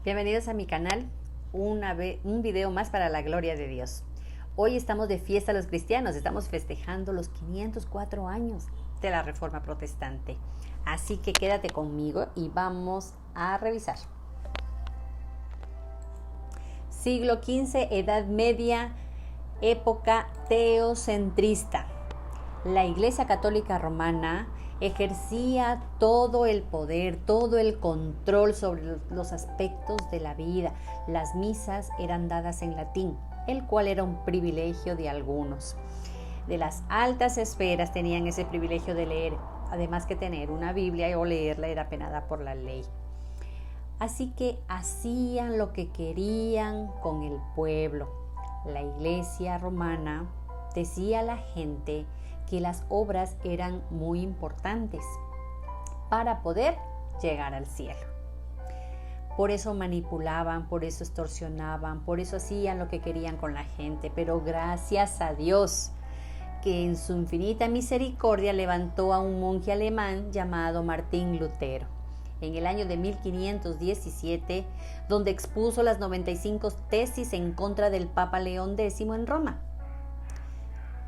Bienvenidos a mi canal, un video más para la gloria de Dios. Hoy estamos de fiesta los cristianos, estamos festejando los 504 años de la Reforma Protestante. Así que quédate conmigo y vamos a revisar. Siglo XV, Edad Media, época teocentrista. La Iglesia Católica Romana ejercía todo el poder, todo el control sobre los aspectos de la vida. Las misas eran dadas en latín, el cual era un privilegio de algunos. De las altas esferas tenían ese privilegio de leer, además que tener una Biblia o leerla era penada por la ley. Así que hacían lo que querían con el pueblo. La Iglesia romana decía a la gente que las obras eran muy importantes para poder llegar al cielo. Por eso manipulaban, por eso extorsionaban, por eso hacían lo que querían con la gente. Pero gracias a Dios, que en su infinita misericordia levantó a un monje alemán llamado Martín Lutero, en el año de 1517, donde expuso las 95 tesis en contra del Papa León X en Roma.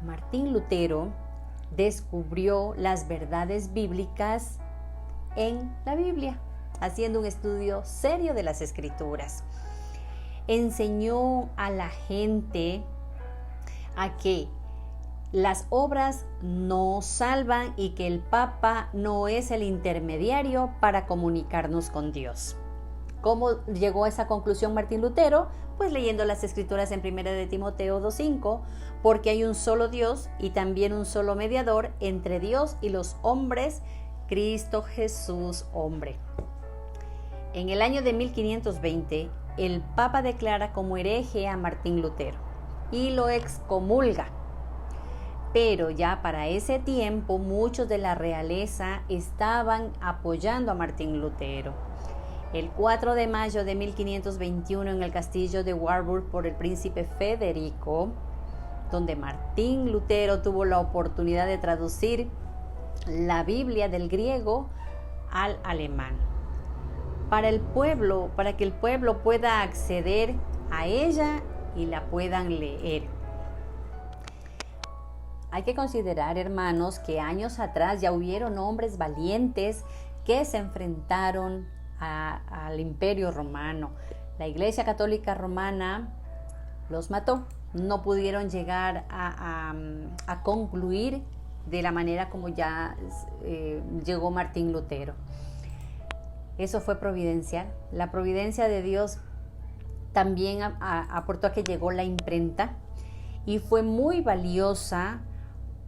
Martín Lutero descubrió las verdades bíblicas en la Biblia, haciendo un estudio serio de las Escrituras. Enseñó a la gente a que las obras no salvan y que el Papa no es el intermediario para comunicarnos con Dios. ¿Cómo llegó a esa conclusión Martín Lutero? Pues leyendo las Escrituras en 1 de Timoteo 2:5, porque hay un solo Dios y también un solo mediador entre Dios y los hombres, Cristo Jesús, hombre. En el año de 1520, el Papa declara como hereje a Martín Lutero y lo excomulga. Pero ya para ese tiempo muchos de la realeza estaban apoyando a Martín Lutero. El 4 de mayo de 1521 en el castillo de Warburg por el príncipe Federico, donde Martín Lutero tuvo la oportunidad de traducir la Biblia del griego al alemán. Para que el pueblo pueda acceder a ella y la puedan leer. Hay que considerar, hermanos, que años atrás ya hubieron hombres valientes que se enfrentaron al Imperio Romano. La Iglesia Católica Romana los mató. No pudieron llegar a concluir de la manera como ya llegó Martín Lutero. Eso fue providencial. La providencia de Dios también aportó a que llegó la imprenta y fue muy valiosa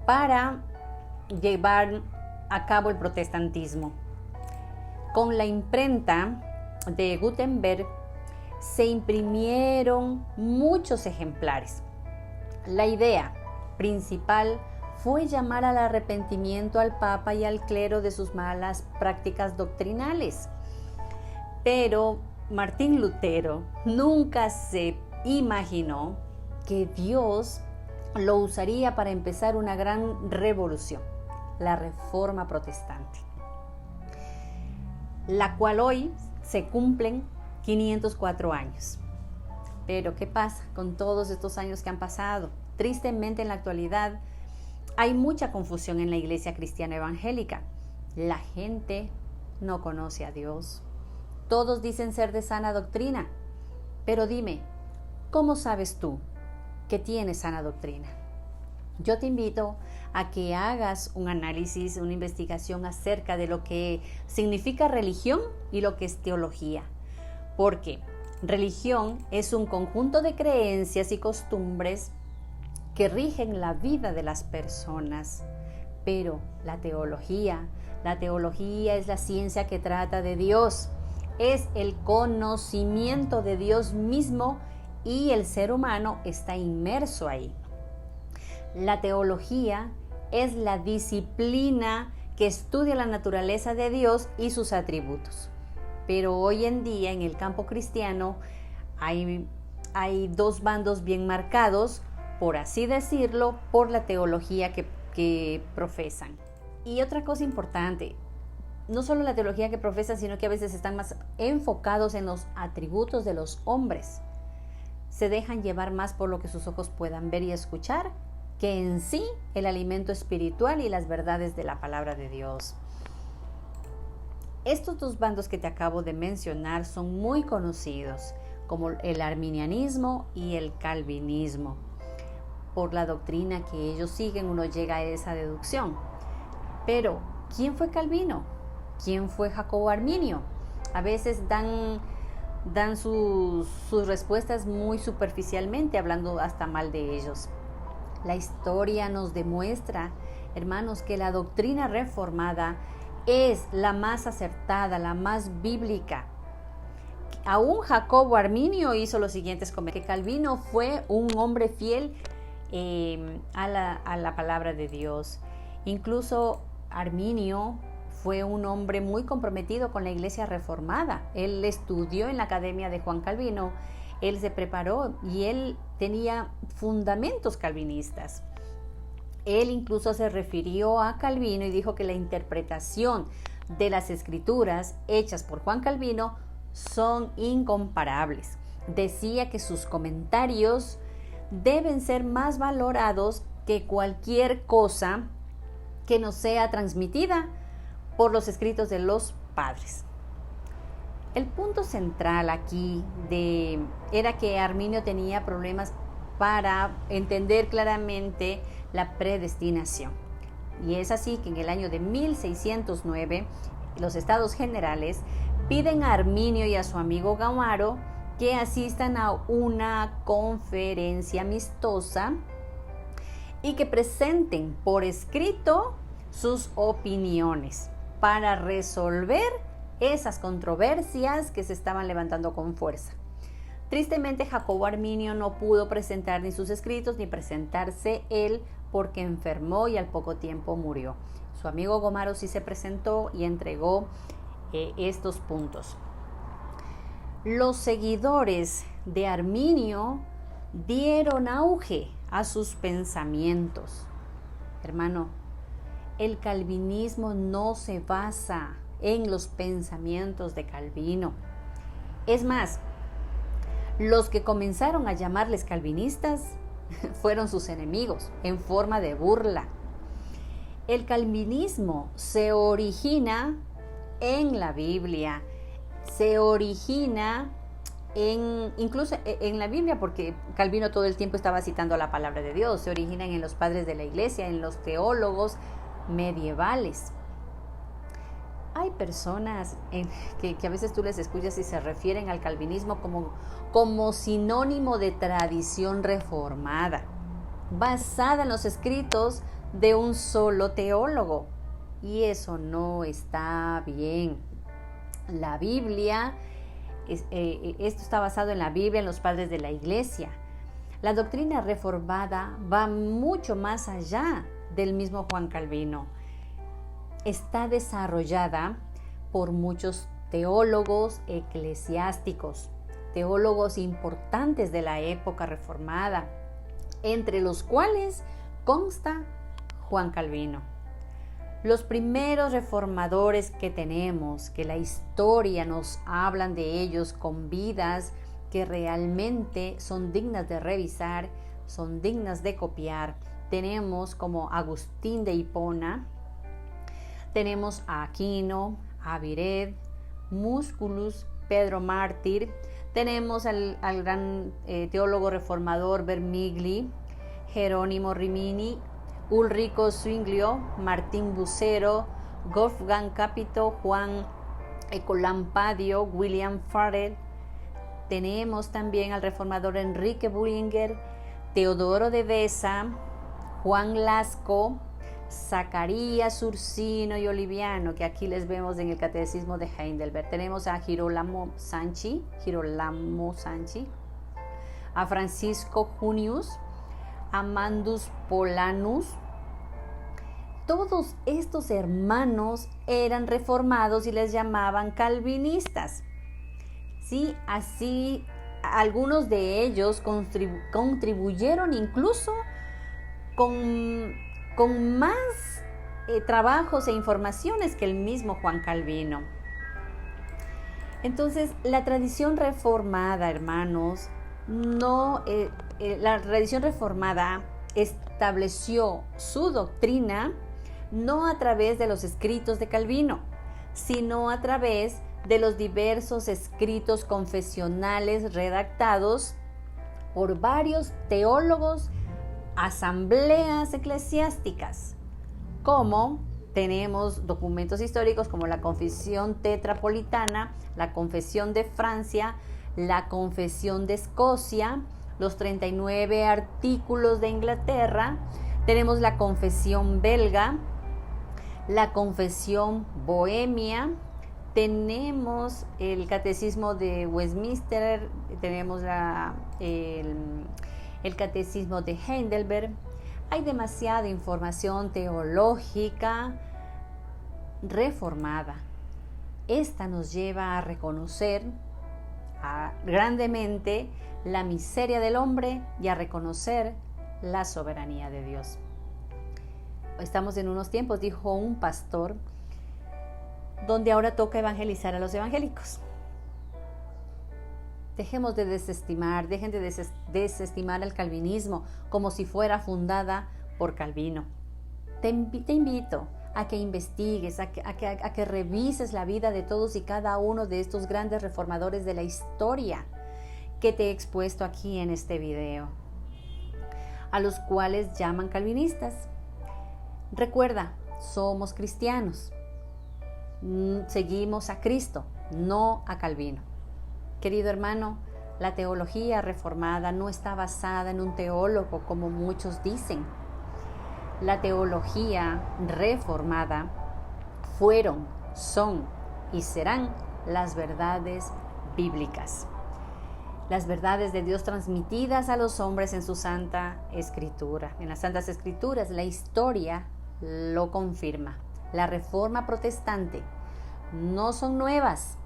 para llevar a cabo el protestantismo. Con la imprenta de Gutenberg se imprimieron muchos ejemplares. La idea principal fue llamar al arrepentimiento al Papa y al clero de sus malas prácticas doctrinales. Pero Martín Lutero nunca se imaginó que Dios lo usaría para empezar una gran revolución, la Reforma Protestante, la cual hoy se cumplen 504 años. Pero ¿qué pasa con todos estos años que han pasado? Tristemente en la actualidad hay mucha confusión en la iglesia cristiana evangélica. La gente no conoce a Dios. Todos dicen ser de sana doctrina. Pero dime, ¿cómo sabes tú que tienes sana doctrina? Yo te invito a que hagas un análisis, una investigación acerca de lo que significa religión y lo que es teología. Porque religión es un conjunto de creencias y costumbres que rigen la vida de las personas. Pero la teología es la ciencia que trata de Dios. Es el conocimiento de Dios mismo y el ser humano está inmerso ahí. La teología es la disciplina que estudia la naturaleza de Dios y sus atributos. Pero hoy en día en el campo cristiano hay dos bandos bien marcados, por así decirlo, por la teología que profesan. Y otra cosa importante, no solo la teología que profesan, sino que a veces están más enfocados en los atributos de los hombres. Se dejan llevar más por lo que sus ojos puedan ver y escuchar, que en sí el alimento espiritual y las verdades de la palabra de Dios. Estos dos bandos que te acabo de mencionar son muy conocidos, como el arminianismo y el calvinismo. Por la doctrina que ellos siguen, uno llega a esa deducción. Pero, ¿quién fue Calvino? ¿Quién fue Jacobo Arminio? A veces dan sus respuestas muy superficialmente, hablando hasta mal de ellos. La historia nos demuestra, hermanos, que la doctrina reformada es la más acertada, la más bíblica. Aún Jacobo Arminio hizo los siguientes comentarios: que Calvino fue un hombre fiel a la palabra de Dios. Incluso Arminio fue un hombre muy comprometido con la iglesia reformada. Él estudió en la academia de Juan Calvino, él se preparó y él tenía fundamentos calvinistas. Él incluso se refirió a Calvino y dijo que la interpretación de las escrituras hechas por Juan Calvino son incomparables. Decía que sus comentarios deben ser más valorados que cualquier cosa que nos sea transmitida por los escritos de los padres. El punto central aquí era que Arminio tenía problemas para entender claramente la predestinación. Y es así que en el año de 1609, los Estados Generales piden a Arminio y a su amigo Gomaro que asistan a una conferencia amistosa y que presenten por escrito sus opiniones para resolver esas controversias que se estaban levantando con fuerza. Tristemente, Jacobo Arminio no pudo presentar ni sus escritos ni presentarse él porque enfermó y al poco tiempo murió. Su amigo Gomaro sí se presentó y entregó estos puntos. Los seguidores de Arminio dieron auge a sus pensamientos. Hermano, el calvinismo no se basa en los pensamientos de Calvino. Es más, los que comenzaron a llamarles calvinistas fueron sus enemigos en forma de burla. El calvinismo se origina en la Biblia, se origina incluso en la Biblia, porque Calvino todo el tiempo estaba citando la palabra de Dios. Se originan en los padres de la iglesia, en los teólogos medievales. Hay personas que a veces tú les escuchas y se refieren al calvinismo como sinónimo de tradición reformada, basada en los escritos de un solo teólogo. Y eso no está bien. La Biblia, esto está basado en la Biblia, en los padres de la iglesia. La doctrina reformada va mucho más allá del mismo Juan Calvino. Está desarrollada por muchos teólogos eclesiásticos, teólogos importantes de la época reformada, entre los cuales consta Juan Calvino. Los primeros reformadores que tenemos, que la historia nos hablan de ellos con vidas que realmente son dignas de revisar, son dignas de copiar. Tenemos como Agustín de Hipona, tenemos a Aquino, a Vired, Musculus, Pedro Mártir, tenemos al gran teólogo reformador Vermigli, Jerónimo Rimini, Ulrico Zwinglio, Martín Bucero, Wolfgang Capito, Juan Ecolampadio, William Farel. Tenemos también al reformador Enrique Bullinger, Teodoro de Beza, Juan Lasco, Zacarías Ursino y Oliviano, que aquí les vemos en el Catecismo de Heidelberg. Tenemos a Girolamo Sanchi, a Francisco Junius, a Mandus Polanus. Todos estos hermanos eran reformados y les llamaban calvinistas. Sí, así algunos de ellos contribuyeron incluso con más trabajos e informaciones que el mismo Juan Calvino. Entonces, la tradición reformada, hermanos, la tradición reformada estableció su doctrina no a través de los escritos de Calvino, sino a través de los diversos escritos confesionales redactados por varios teólogos, asambleas eclesiásticas, como tenemos documentos históricos como la Confesión Tetrapolitana, la Confesión de Francia, la Confesión de Escocia, los 39 artículos de Inglaterra, tenemos la Confesión belga, la Confesión bohemia, tenemos el Catecismo de Westminster, tenemos el Catecismo de Heidelberg. Hay demasiada información teológica reformada. Esta nos lleva a reconocer grandemente la miseria del hombre y a reconocer la soberanía de Dios. Estamos en unos tiempos, dijo un pastor, donde ahora toca evangelizar a los evangélicos. Dejemos de desestimar, dejen de desestimar al calvinismo como si fuera fundada por Calvino. Te invito a que investigues, a que revises la vida de todos y cada uno de estos grandes reformadores de la historia que te he expuesto aquí en este video, a los cuales llaman calvinistas. Recuerda, somos cristianos, seguimos a Cristo, no a Calvino. Querido hermano, la teología reformada no está basada en un teólogo como muchos dicen. La teología reformada fueron, son y serán las verdades bíblicas. Las verdades de Dios transmitidas a los hombres en su Santa Escritura. En las Santas Escrituras la historia lo confirma. La Reforma Protestante no son nuevas,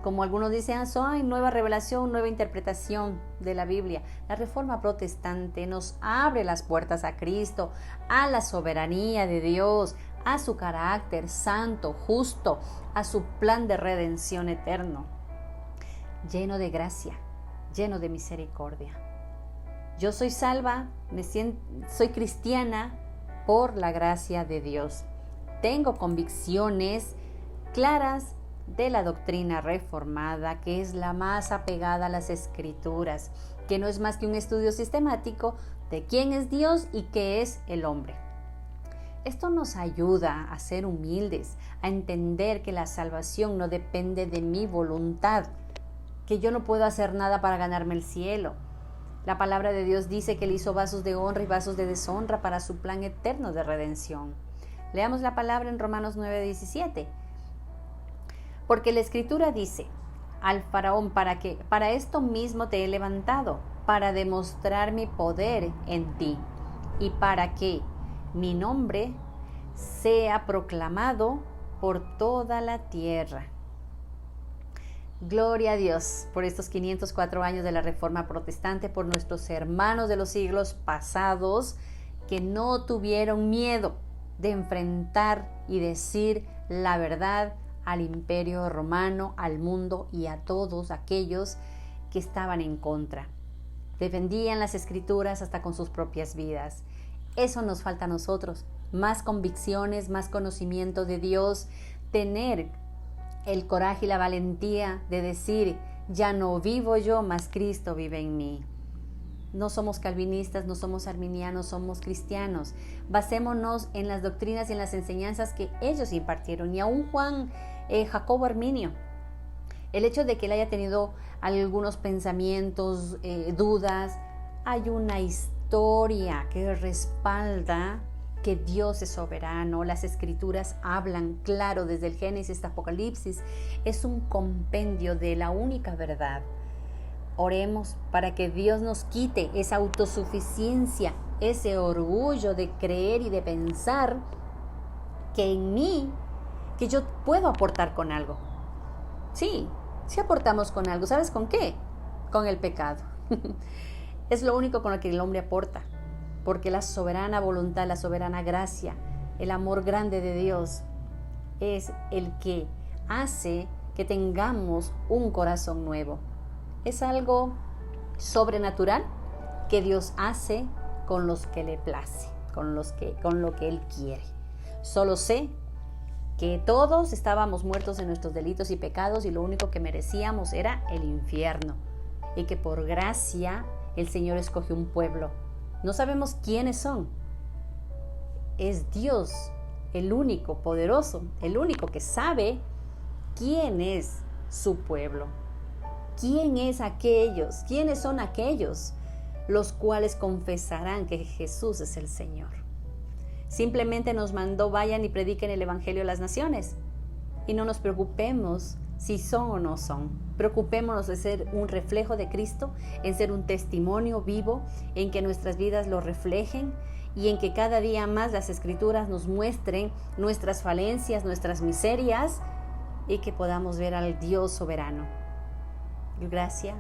como algunos dicen, son nueva revelación, nueva interpretación de la Biblia. La Reforma Protestante nos abre las puertas a Cristo, a la soberanía de Dios, a su carácter santo, justo, a su plan de redención eterno, lleno de gracia, lleno de misericordia. Yo soy salva, soy cristiana por la gracia de Dios. Tengo convicciones claras de la doctrina reformada, que es la más apegada a las Escrituras, que no es más que un estudio sistemático de quién es Dios y qué es el hombre. Esto nos ayuda a ser humildes, a entender que la salvación no depende de mi voluntad, que yo no puedo hacer nada para ganarme el cielo. La palabra de Dios dice que Él hizo vasos de honra y vasos de deshonra para su plan eterno de redención. Leamos la palabra en Romanos 9:17. Porque la Escritura dice al faraón, para esto mismo te he levantado, para demostrar mi poder en ti, y para que mi nombre sea proclamado por toda la tierra. Gloria a Dios por estos 504 años de la Reforma Protestante, por nuestros hermanos de los siglos pasados que no tuvieron miedo de enfrentar y decir la verdad al imperio romano, al mundo y a todos aquellos que estaban en contra. Defendían las Escrituras hasta con sus propias vidas. Eso nos falta a nosotros, más convicciones, más conocimiento de Dios, tener el coraje y la valentía de decir, ya no vivo yo, mas Cristo vive en mí. No somos calvinistas, no somos arminianos, somos cristianos. Basémonos en las doctrinas y en las enseñanzas que ellos impartieron. Y aún Jacobo Arminio, el hecho de que él haya tenido algunos pensamientos, dudas, hay una historia que respalda que Dios es soberano. Las Escrituras hablan claro desde el Génesis hasta Apocalipsis. Es un compendio de la única verdad. Oremos para que Dios nos quite esa autosuficiencia, ese orgullo de creer y de pensar que en mí, que yo puedo aportar con algo. Sí aportamos con algo. ¿Sabes con qué? Con el pecado. Es lo único con lo que el hombre aporta, porque la soberana voluntad, la soberana gracia El amor grande de Dios es el que hace que tengamos un corazón nuevo. Es algo sobrenatural que Dios hace con los que le place, con lo que Él quiere. Solo sé que todos estábamos muertos en nuestros delitos y pecados y lo único que merecíamos era el infierno, y que por gracia el Señor escogió un pueblo. No sabemos quiénes son. Es Dios, el único poderoso, el único que sabe quién es su pueblo. ¿Quiénes son aquellos los cuales confesarán que Jesús es el Señor? Simplemente nos mandó: vayan y prediquen el Evangelio a las naciones. Y no nos preocupemos si son o no son. Preocupémonos de ser un reflejo de Cristo, en ser un testimonio vivo, en que nuestras vidas lo reflejen y en que cada día más las Escrituras nos muestren nuestras falencias, nuestras miserias, y que podamos ver al Dios soberano. Gracia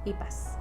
y paz.